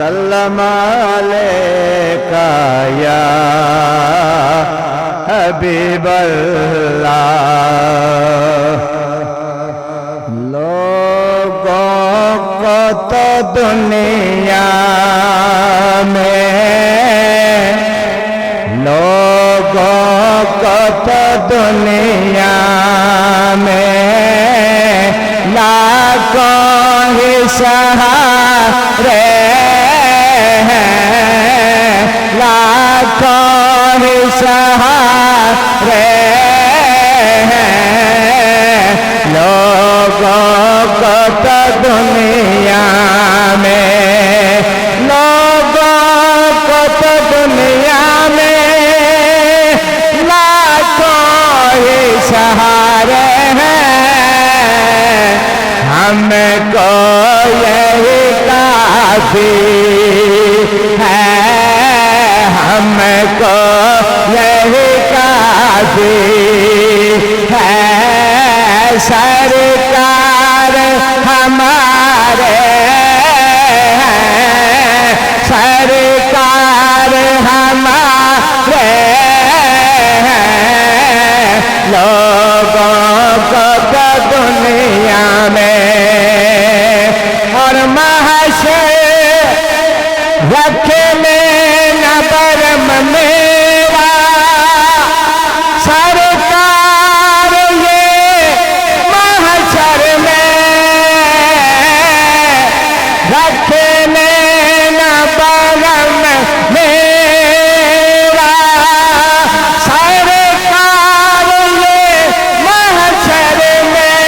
سلام علیکہ یا حبیب اللہ لوگوں کو تو دنیا میں لوگوں کو تو دنیا میں لاکھوں ہی سہارے لاکھوں ہی سہارے لوگوں کو تو دنیا میں لوگوں کو تو دنیا میں لاکھوں ہی سہارے ہیں ہم کو یہی کافی ہے ہم کو یہی کافی ہے سرکار ہمارے ہیں سرکار ہمارے ہیں لوگوں کو تو دنیا میں اور محشر رکھنے نہ برم میرا سرکار یہ محشر میں رکھنے نہ برم میرا سرکار یہ محشر میں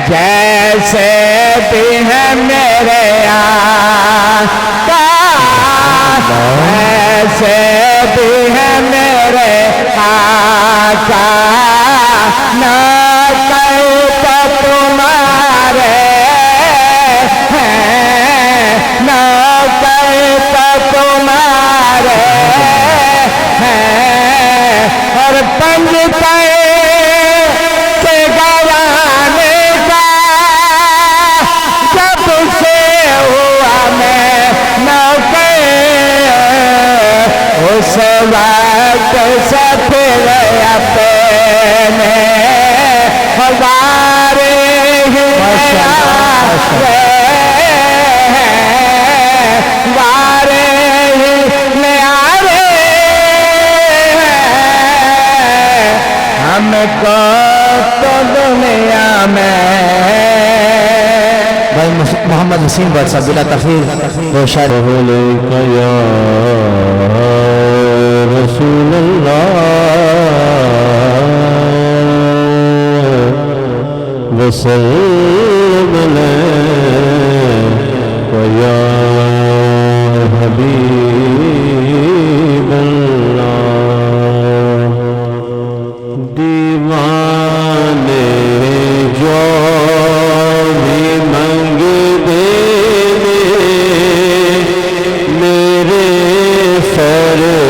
جیسے بھی ہے میرے ایسے بھی ہے میرے آقا نہ کہتا تمہارے ہیں نہ کہتا تمہارے ہیں اور پنجتے سے گوانے کا جب سے ہوا میں نوکر اس وقت سفر اپنے ہزارے ہی وارے ہی نیارے ہم کو تو دنیا میں محمد حسین بٹ صاحب بلا تخیر و شاید علیکہ یا رسول اللہ وسلم علیکہ یا حبیب اللہ دیوانے جو بھی منگ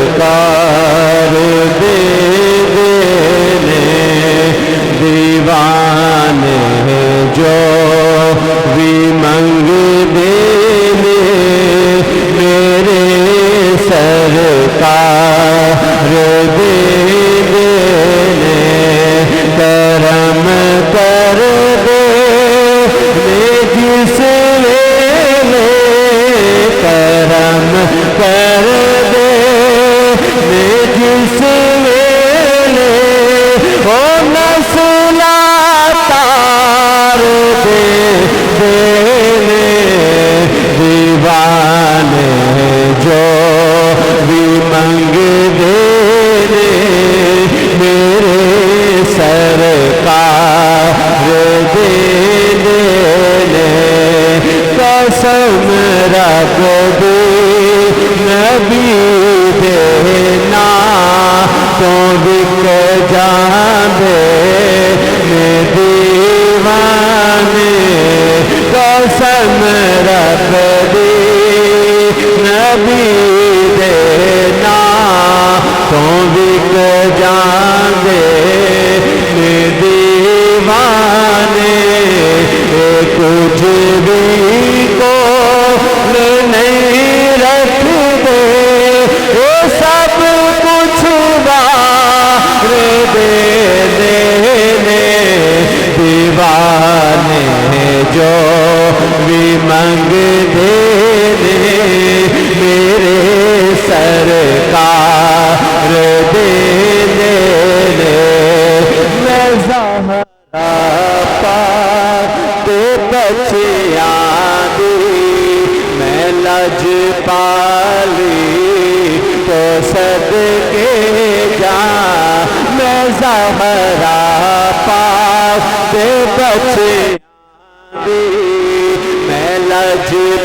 سرکار دے دینے دیوانے جو بھی منگ دینے میرے سرکار دے دینے کرم کر دے جس ویلے کرم کر دے جس ویلے او نسلا تار دے دینے دیوانے جو بھی منگ دینے میرے سرکار دے دینے قسم رب دے نبی دینا تو بک جاندے میں دیوانے قسم رب دے نبی دینا تو بک جاندے میں دیوانے کچھ بھی کو